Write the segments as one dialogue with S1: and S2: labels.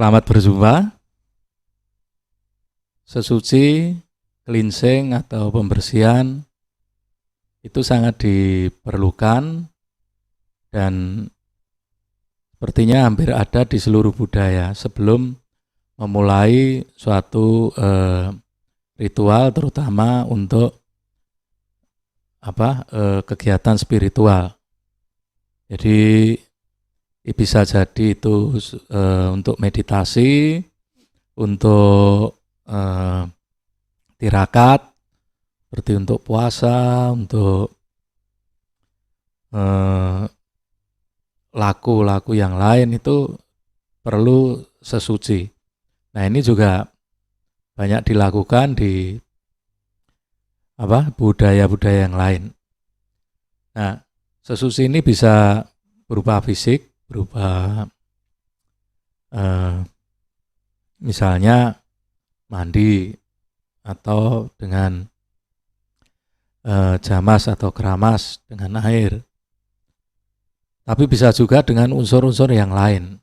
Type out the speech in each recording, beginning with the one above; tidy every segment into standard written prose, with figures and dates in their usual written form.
S1: Selamat berjumpa. Sesuci, cleansing atau pembersihan itu sangat diperlukan dan sepertinya hampir ada di seluruh budaya sebelum memulai suatu ritual, terutama untuk kegiatan spiritual. Jadi bisa jadi itu untuk meditasi, untuk tirakat, seperti untuk puasa, untuk laku-laku yang lain itu perlu sesuci. Nah, ini juga banyak dilakukan di budaya-budaya yang lain. Nah, sesuci ini bisa berupa fisik, berupa misalnya mandi atau dengan jamas atau keramas dengan air. Tapi bisa juga dengan unsur-unsur yang lain,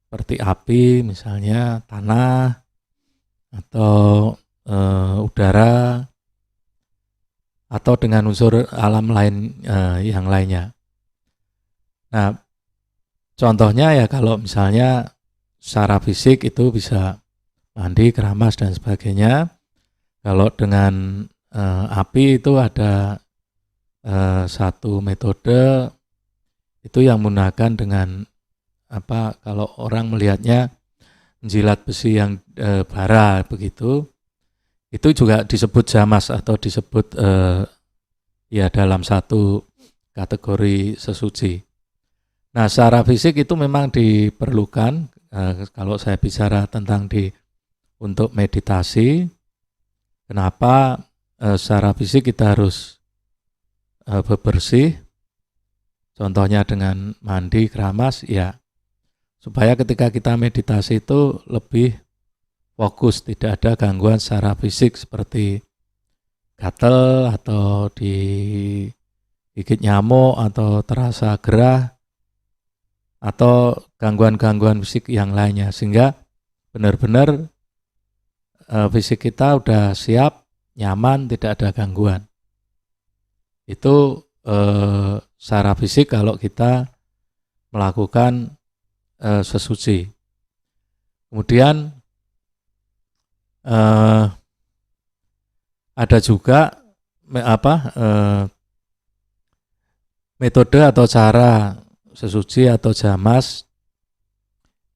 S1: seperti api misalnya, tanah, atau udara, atau dengan unsur alam lain yang lainnya. Nah, contohnya ya kalau misalnya secara fisik itu bisa mandi, keramas, dan sebagainya. Kalau dengan api itu ada satu metode itu yang menggunakan dengan kalau orang melihatnya menjilat besi yang bara begitu, itu juga disebut jamas atau disebut dalam satu kategori sesuci. Nah, secara fisik itu memang diperlukan kalau saya bicara tentang untuk meditasi. Kenapa secara fisik kita harus bebersih? Contohnya dengan mandi, keramas, ya supaya ketika kita meditasi itu lebih fokus, tidak ada gangguan secara fisik seperti gatel atau digigit nyamuk atau terasa gerah atau gangguan-gangguan fisik yang lainnya, sehingga benar-benar fisik kita udah siap, nyaman, tidak ada gangguan. Itu secara fisik kalau kita melakukan sesuci. Kemudian ada juga metode atau cara sesuci atau jamas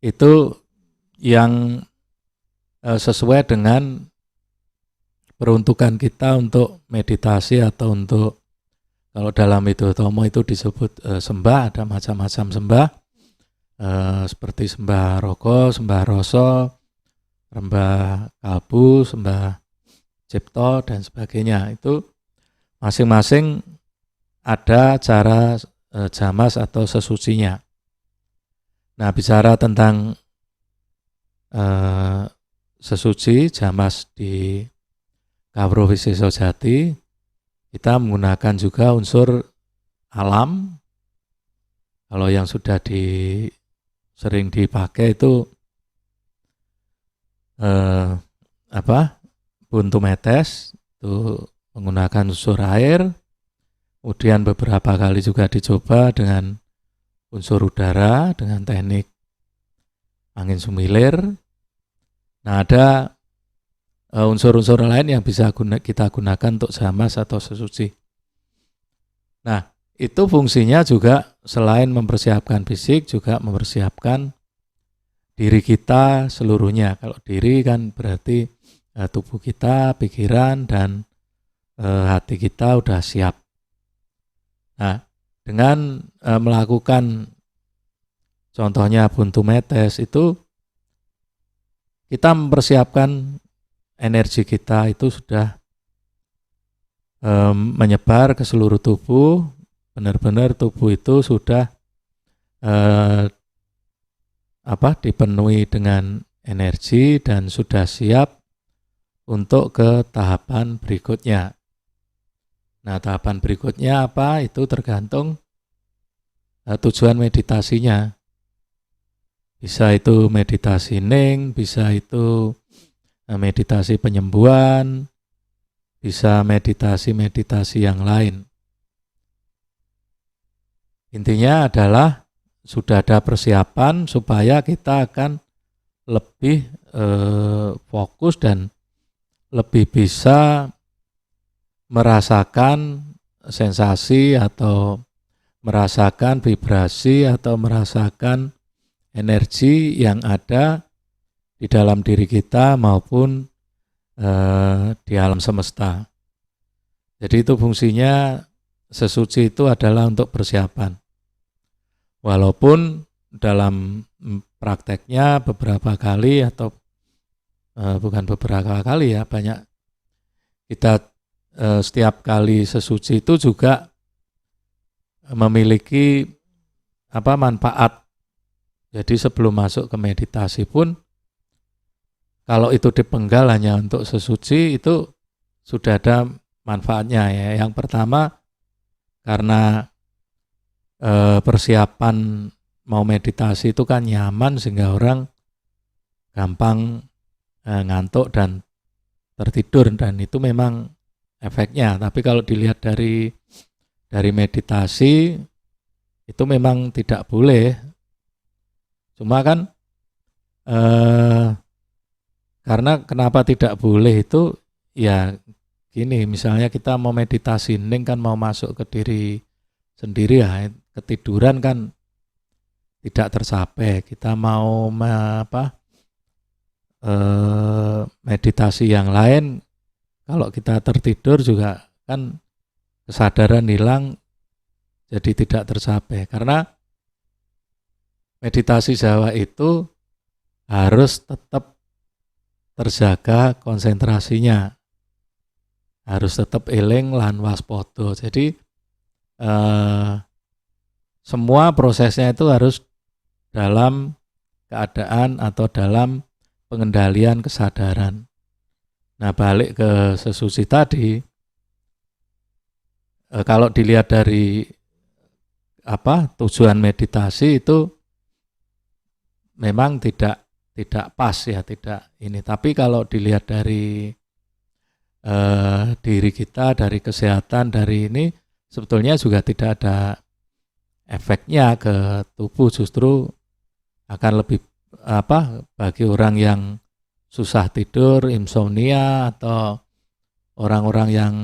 S1: itu yang sesuai dengan peruntukan kita untuk meditasi atau untuk, kalau dalam Widotomo itu disebut sembah, ada macam-macam sembah seperti sembah roko, sembah rasa, sembah kalbu, sembah cipto, dan sebagainya. Itu masing-masing ada cara jamas atau sesucinya. Nah, bicara tentang sesuci, jamas di Kawruh Wisesa Jati, kita menggunakan juga unsur alam. Kalau yang sudah sering dipakai itu buntu metes, itu menggunakan unsur air. Kemudian beberapa kali juga dicoba dengan unsur udara dengan teknik angin sumilir. Nah, ada unsur-unsur lain yang bisa kita gunakan untuk jamas atau sesuci. Nah, itu fungsinya juga selain mempersiapkan fisik, juga mempersiapkan diri kita seluruhnya. Kalau diri kan berarti tubuh kita, pikiran, dan hati kita udah siap. Nah, dengan melakukan contohnya buntu metes itu, kita mempersiapkan energi kita itu sudah menyebar ke seluruh tubuh. Benar-benar tubuh itu sudah dipenuhi dengan energi dan sudah siap untuk ke tahapan berikutnya. Nah, tahapan berikutnya apa? Itu tergantung tujuan meditasinya. Bisa itu meditasi hening, bisa itu meditasi penyembuhan, bisa meditasi-meditasi yang lain. Intinya adalah sudah ada persiapan supaya kita akan lebih fokus dan lebih bisa merasakan sensasi atau merasakan vibrasi atau merasakan energi yang ada di dalam diri kita maupun di alam semesta. Jadi itu fungsinya sesuci itu adalah untuk persiapan. Walaupun dalam prakteknya beberapa kali atau bukan beberapa kali ya, banyak kita setiap kali sesuci itu juga memiliki manfaat. Jadi sebelum masuk ke meditasi pun, kalau itu dipenggal hanya untuk sesuci itu sudah ada manfaatnya ya. Yang pertama karena persiapan mau meditasi itu kan nyaman sehingga orang gampang ngantuk dan tertidur, dan itu memang efeknya. Tapi kalau dilihat dari meditasi itu memang tidak boleh. Cuma kan karena kenapa tidak boleh itu ya gini, misalnya kita mau meditasi hening kan mau masuk ke diri sendiri ya, ketiduran kan tidak tercapai. Kita mau meditasi yang lain, kalau kita tertidur juga kan kesadaran hilang, jadi tidak tercapai. Karena meditasi Jawa itu harus tetap terjaga konsentrasinya, harus tetap eling lan waspada. Jadi semua prosesnya itu harus dalam keadaan atau dalam pengendalian kesadaran. Nah, balik ke sesuci tadi, kalau dilihat dari tujuan meditasi itu memang tidak pas ya, tidak ini. Tapi kalau dilihat dari diri kita, dari kesehatan, dari ini sebetulnya juga tidak ada efeknya ke tubuh, justru akan lebih bagi orang yang susah tidur, insomnia, atau orang-orang yang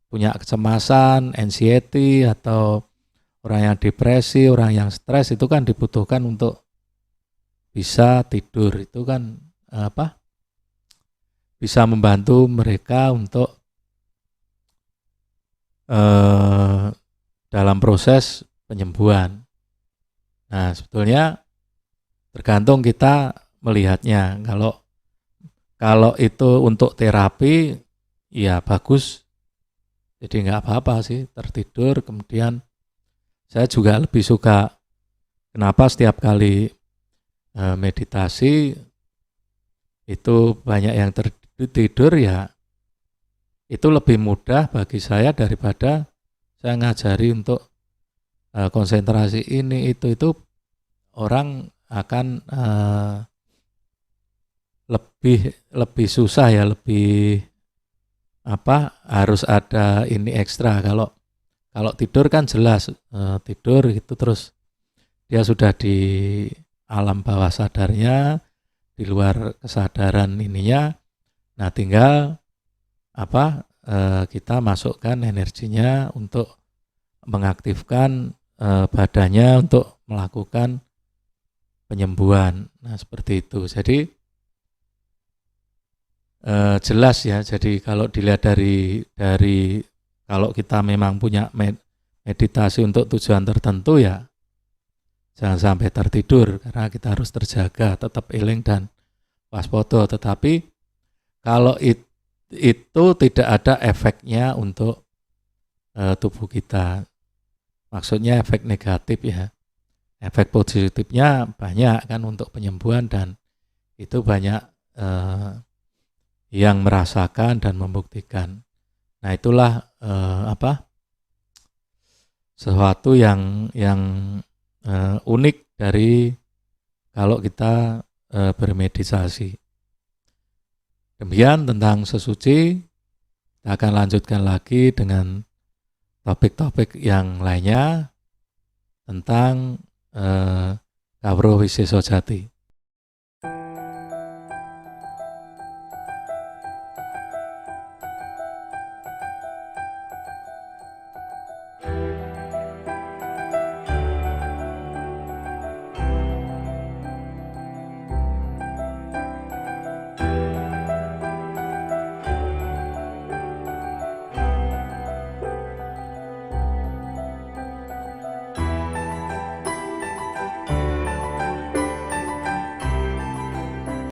S1: punya kecemasan, anxiety, atau orang yang depresi, orang yang stres, itu kan dibutuhkan untuk bisa tidur. Itu kan bisa membantu mereka untuk dalam proses penyembuhan. Nah, sebetulnya tergantung kita melihatnya. Kalau itu untuk terapi, ya bagus. Jadi nggak apa-apa sih tertidur. Kemudian saya juga lebih suka, kenapa setiap kali meditasi itu banyak yang tertidur, ya itu lebih mudah bagi saya daripada saya ngajari untuk konsentrasi ini itu orang akan lebih susah ya, lebih harus ada ini ekstra. Kalau tidur kan jelas tidur itu terus dia sudah di alam bawah sadarnya, di luar kesadaran ininya. Nah, tinggal kita masukkan energinya untuk mengaktifkan badannya untuk melakukan penyembuhan. Nah, seperti itu. Jadi jelas ya. Jadi kalau dilihat dari kalau kita memang punya meditasi untuk tujuan tertentu, ya jangan sampai tertidur, karena kita harus terjaga, tetap eling dan waspada. Tetapi kalau itu tidak ada efeknya untuk tubuh kita. Maksudnya efek negatif ya. Efek positifnya banyak kan untuk penyembuhan, dan itu banyak yang merasakan dan membuktikan. Nah, itulah sesuatu yang unik dari kalau kita bermeditasi. Demikian tentang sesuci. Kita akan lanjutkan lagi dengan topik-topik yang lainnya tentang Kawruh Wiseso Jati.